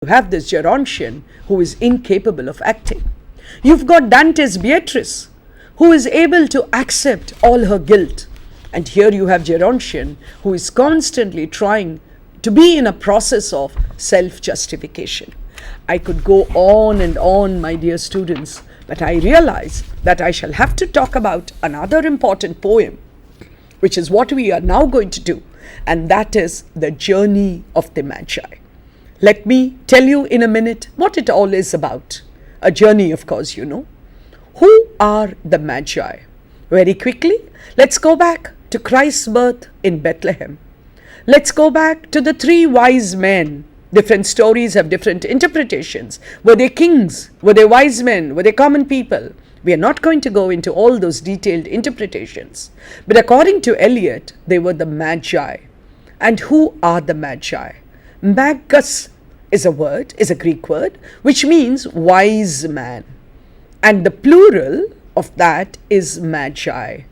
You have this Gerontion who is incapable of acting. You've got Dante's Beatrice who is able to accept all her guilt. And here you have Gerontion who is constantly trying to be in a process of self-justification. I could go on and on, my dear students, but I realize that I shall have to talk about another important poem, which is what we are now going to do, and that is the journey of the Magi. Let me tell you in a minute what it all is about. A journey, of course, you know. Who are the Magi? Very quickly, let's go back to Christ's birth in Bethlehem. Let's go back to the three wise men. Different stories have different interpretations. Were they kings? Were they wise men? Were they common people? We are not going to go into all those detailed interpretations. But according to Eliot, they were the Magi. And who are the Magi? Magus is a Greek word, which means wise man. And the plural of that is Magi.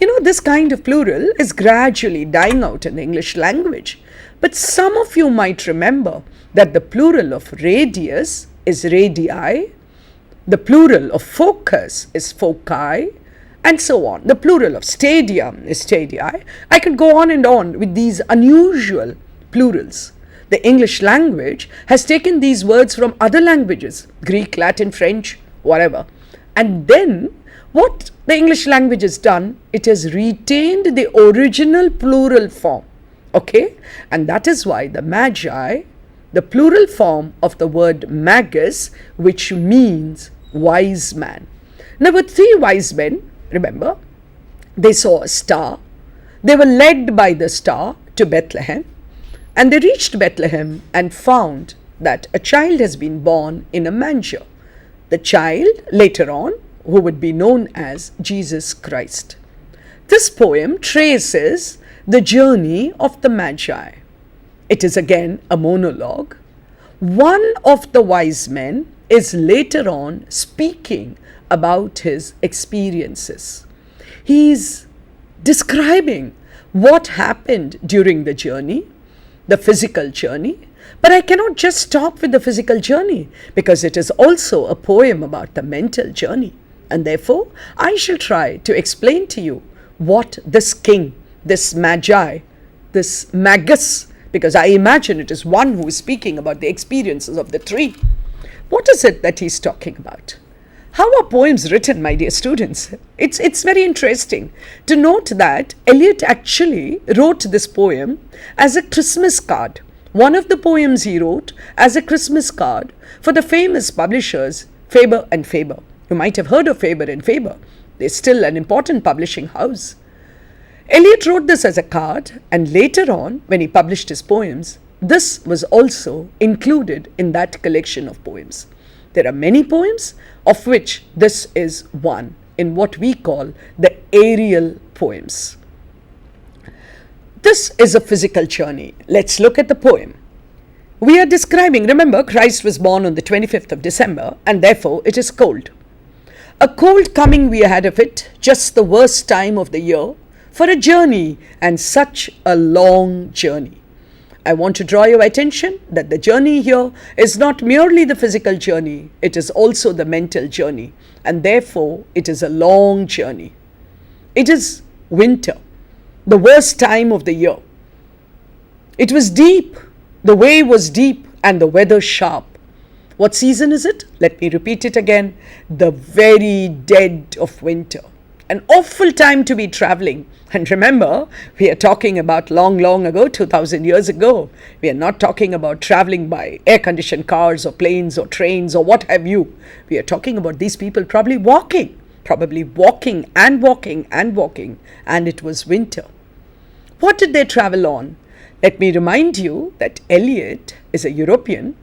You know, this kind of plural is gradually dying out in the English language. But some of you might remember that the plural of radius is radii, the plural of focus is foci, and so on. The plural of stadium is stadii. I could go on and on with these unusual plurals. The English language has taken these words from other languages, Greek, Latin, French, whatever. And then what the English language has done, it has retained the original plural form. Okay? And that is why the Magi, the plural form of the word magus, which means wise man. Now, with three wise men, remember, they saw a star. They were led by the star to Bethlehem. And they reached Bethlehem and found that a child has been born in a manger. The child, later on, who would be known as Jesus Christ. This poem traces the journey of the Magi. It is again a monologue. One of the wise men is later on speaking about his experiences. He's describing what happened during the journey, the physical journey. But I cannot just stop with the physical journey, because it is also a poem about the mental journey. And therefore, I shall try to explain to you what this king, this Magi, this magus, because I imagine it is one who is speaking about the experiences of the three. What is it that he's talking about? How are poems written, my dear students? It's very interesting to note that Eliot actually wrote this poem as a Christmas card. One of the poems he wrote as a Christmas card for the famous publishers Faber and Faber. You might have heard of Faber and Faber. They're still an important publishing house. Eliot wrote this as a card, and later on, when he published his poems, this was also included in that collection of poems. There are many poems, of which this is one, in what we call the aerial poems. This is a physical journey. Let's look at the poem. We are describing, remember, Christ was born on the 25th of December, and therefore it is cold. A cold coming we had of it, just the worst time of the year, for a journey, and such a long journey. I want to draw your attention that the journey here is not merely the physical journey, it is also the mental journey, and therefore it is a long journey. It is winter, the worst time of the year. It was deep, the way was deep, and the weather sharp. What season is it? Let me repeat it again. The very dead of winter. An awful time to be traveling. And remember, we are talking about long ago, 2000 years ago. We are not talking about traveling by air-conditioned cars or planes or trains or what have you. We are talking about these people probably walking and walking, and it was winter. What did they travel on? Let me remind you that Eliot is a European,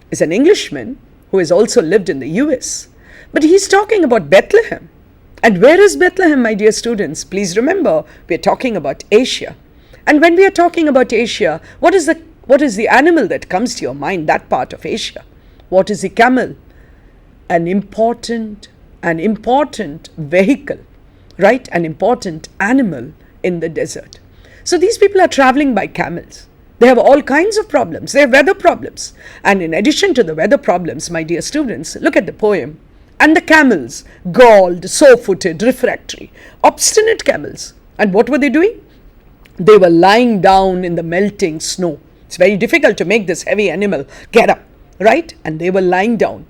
is an Englishman who has also lived in the US. But he's talking about Bethlehem. And where is Bethlehem, my dear students? Please remember, we are talking about Asia. And when we are talking about Asia, what is the animal that comes to your mind, that part of Asia? What is the camel? An important vehicle, right? An important animal in the desert. So these people are traveling by camels. They have all kinds of problems. They have weather problems. And in addition to the weather problems, my dear students, look at the poem. And the camels, galled, sore-footed, refractory, obstinate camels. And what were they doing? They were lying down in the melting snow. It's very difficult to make this heavy animal get up, right? And they were lying down.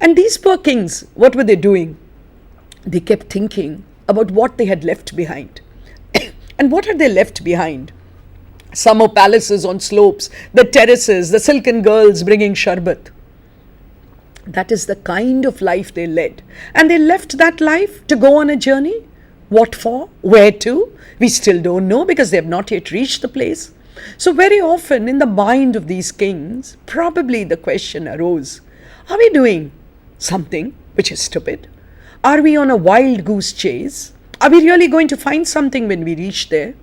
And these poor kings, what were they doing? They kept thinking about what they had left behind. And what had they left behind? Summer palaces on slopes, the terraces, the silken girls bringing sharbat. That is the kind of life they led. And they left that life to go on a journey. What for? Where to? We still don't know because they have not yet reached the place. So very often in the mind of these kings, probably the question arose, are we doing something which is stupid? Are we on a wild goose chase? Are we really going to find something when we reach there?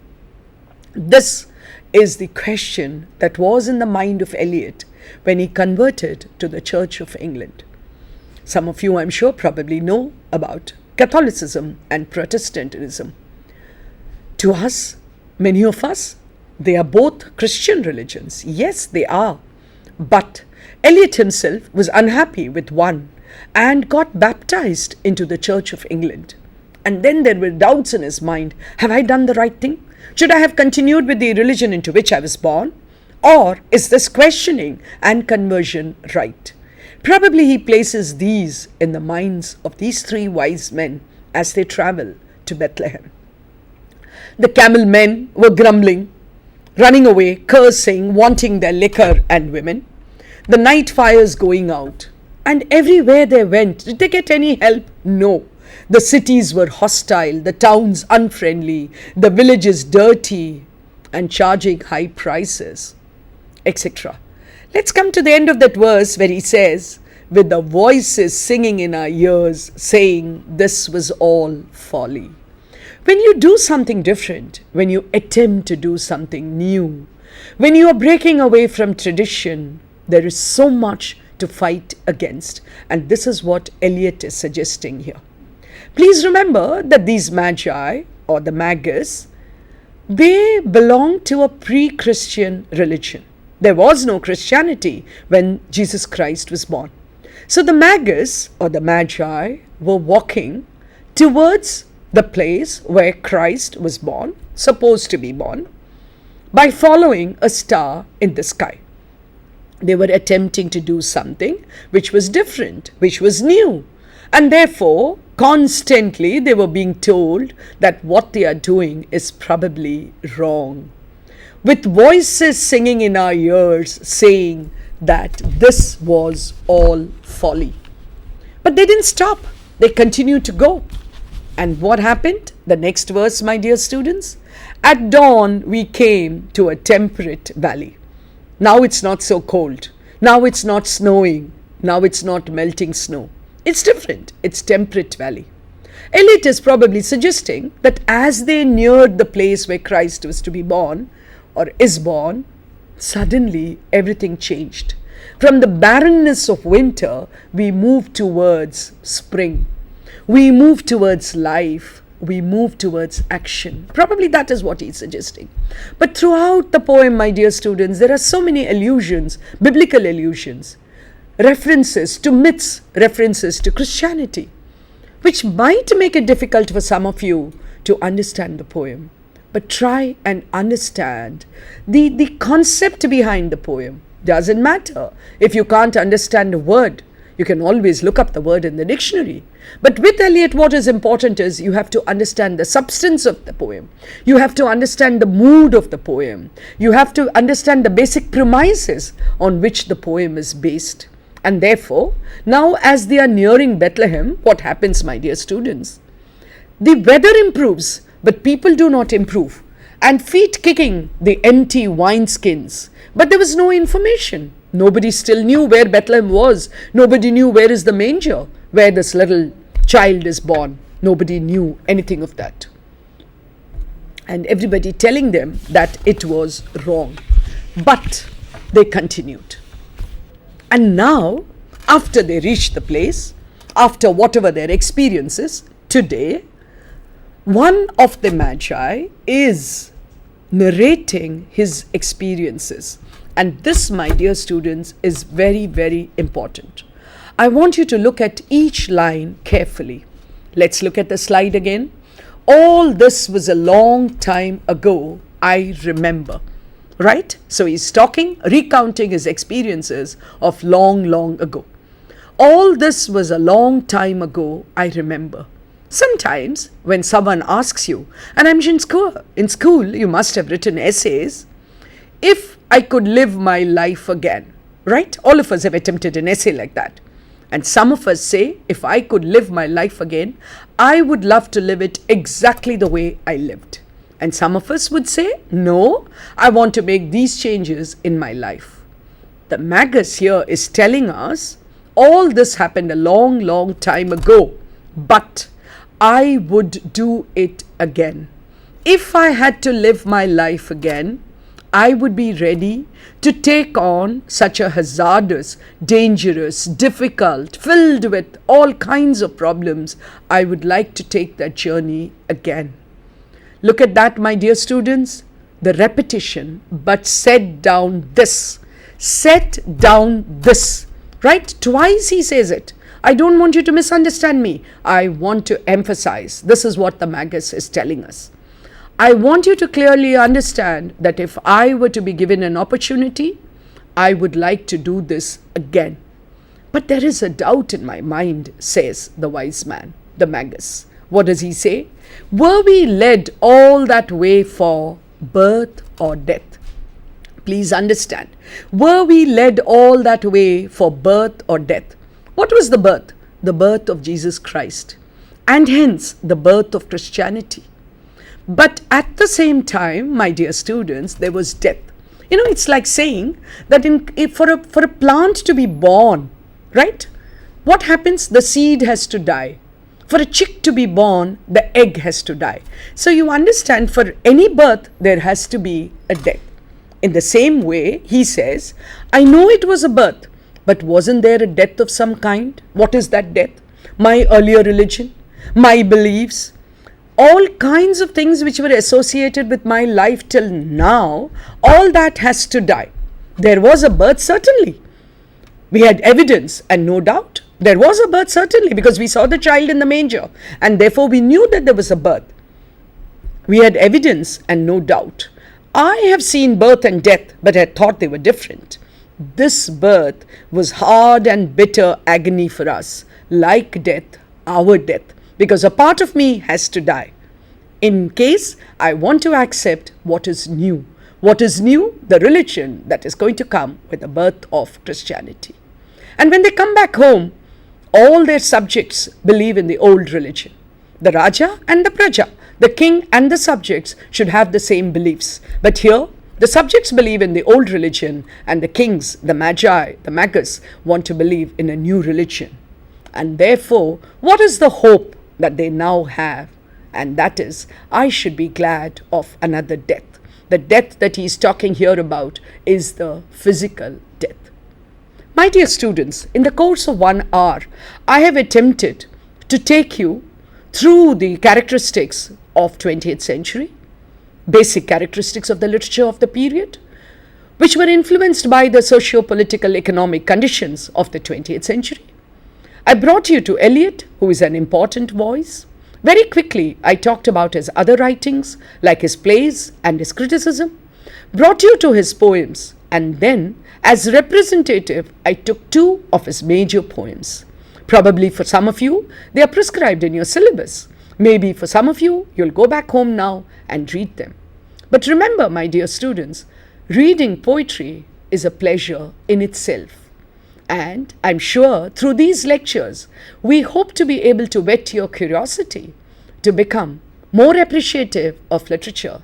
This is the question that was in the mind of Eliot when he converted to the Church of England. Some of you, I'm sure, probably know about Catholicism and Protestantism. To us, many of us, they are both Christian religions. Yes, they are. But Eliot himself was unhappy with one and got baptized into the Church of England. And then there were doubts in his mind. Have I done the right thing? Should I have continued with the religion into which I was born? Or is this questioning and conversion right? Probably he places these in the minds of these three wise men as they travel to Bethlehem. The camel men were grumbling, running away, cursing, wanting their liquor and women. The night fires going out. And everywhere they went, did they get any help? No. The cities were hostile, the towns unfriendly, the villages dirty and charging high prices, etc. Let's come to the end of that verse where he says, with the voices singing in our ears, saying, this was all folly. When you do something different, when you attempt to do something new, when you are breaking away from tradition, there is so much to fight against. And this is what Eliot is suggesting here. Please remember that these Magi or the Magus, they belong to a pre-Christian religion. There was no Christianity when Jesus Christ was born. So the Magus or the Magi were walking towards the place where Christ was born, supposed to be born, by following a star in the sky. They were attempting to do something which was different, which was new. And therefore, constantly they were being told that what they are doing is probably wrong. With voices singing in our ears saying that this was all folly. But they didn't stop. They continued to go. And what happened? The next verse, my dear students. At dawn we came to a temperate valley. Now it's not so cold. Now it's not snowing. Now it's not melting snow. It's different. It's temperate valley. Eliot is probably suggesting that as they neared the place where Christ was to be born or is born, suddenly everything changed. From the barrenness of winter, we move towards spring. We move towards life. We move towards action. Probably that is what he's suggesting. But throughout the poem, my dear students, there are so many allusions, biblical allusions, references to myths, references to Christianity, which might make it difficult for some of you to understand the poem. But try and understand the concept behind the poem. Doesn't matter if you can't understand a word. You can always look up the word in the dictionary. But with Eliot, what is important is you have to understand the substance of the poem. You have to understand the mood of the poem. You have to understand the basic premises on which the poem is based. And therefore, now as they are nearing Bethlehem, what happens, my dear students? The weather improves, but people do not improve. And feet kicking the empty wineskins. But there was no information. Nobody still knew where Bethlehem was. Nobody knew where is the manger, where this little child is born. Nobody knew anything of that. And everybody telling them that it was wrong. But they continued. And now, after they reached the place, after whatever their experiences, today, one of the Magi is narrating his experiences. And this, my dear students, is very, very important. I want you to look at each line carefully. Let's look at the slide again. All this was a long time ago, I remember. Right? So he's recounting his experiences of long, long ago. All this was a long time ago, I remember. Sometimes when someone asks you, and I'm in school you must have written essays, if I could live my life again, right? All of us have attempted an essay like that. And some of us say, if I could live my life again, I would love to live it exactly the way I lived. And some of us would say, no, I want to make these changes in my life. The Magus here is telling us, all this happened a long, long time ago, but I would do it again. If I had to live my life again, I would be ready to take on such a hazardous, dangerous, difficult, filled with all kinds of problems. I would like to take that journey again. Look at that, my dear students. The repetition, but set down this. Set down this. Right? Twice he says it. I don't want you to misunderstand me. I want to emphasize. This is what the Magus is telling us. I want you to clearly understand that if I were to be given an opportunity, I would like to do this again. But there is a doubt in my mind, says the wise man, the Magus. What does he say? Were we led all that way for birth or death? Please understand. Were we led all that way for birth or death? What was the birth? The birth of Jesus Christ, and hence the birth of Christianity. But at the same time, my dear students, there was death. It's like saying that for a plant to be born, right? What happens? The seed has to die. For a chick to be born, the egg has to die. So you understand, for any birth, there has to be a death. In the same way, he says, I know it was a birth, but wasn't there a death of some kind? What is that death? My earlier religion, my beliefs, all kinds of things which were associated with my life till now, all that has to die. There was a birth, certainly. We had evidence, and no doubt there was a birth, certainly, because we saw the child in the manger, and therefore we knew that there was a birth. We had evidence and no doubt. I have seen birth and death, but I thought they were different. This birth was hard and bitter agony for us, like death, our death, because a part of me has to die. In case I want to accept what is new. What is new? The religion that is going to come with the birth of Christianity. And when they come back home, all their subjects believe in the old religion. The Raja and the Praja, the king and the subjects should have the same beliefs. But here, the subjects believe in the old religion, and the kings, the Magi, the Magus, want to believe in a new religion. And therefore, what is the hope that they now have? And that is, I should be glad of another death. The death that he is talking here about is the physical death. My dear students, in the course of 1 hour, I have attempted to take you through the characteristics of 20th century, basic characteristics of the literature of the period, which were influenced by the socio-political economic conditions of the 20th century. I brought you to Eliot, who is an important voice. Very quickly, I talked about his other writings, like his plays and his criticism, brought you to his poems, and then, as representative, I took 2 of his major poems. Probably for some of you, they are prescribed in your syllabus. Maybe for some of you, you'll go back home now and read them. But remember, my dear students, reading poetry is a pleasure in itself. And I'm sure through these lectures, we hope to be able to whet your curiosity to become more appreciative of literature,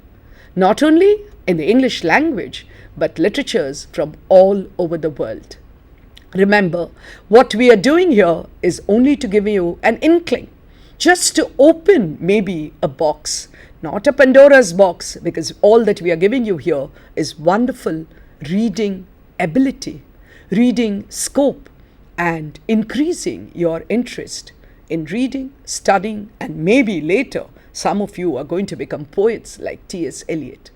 not only in the English language, but literatures from all over the world. Remember, what we are doing here is only to give you an inkling, just to open maybe a box, not a Pandora's box, because all that we are giving you here is wonderful reading ability, reading scope, and increasing your interest in reading, studying, and maybe later some of you are going to become poets like T.S. Eliot.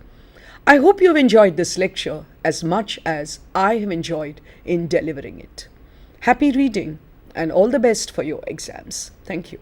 I hope you've enjoyed this lecture as much as I have enjoyed in delivering it. Happy reading and all the best for your exams. Thank you.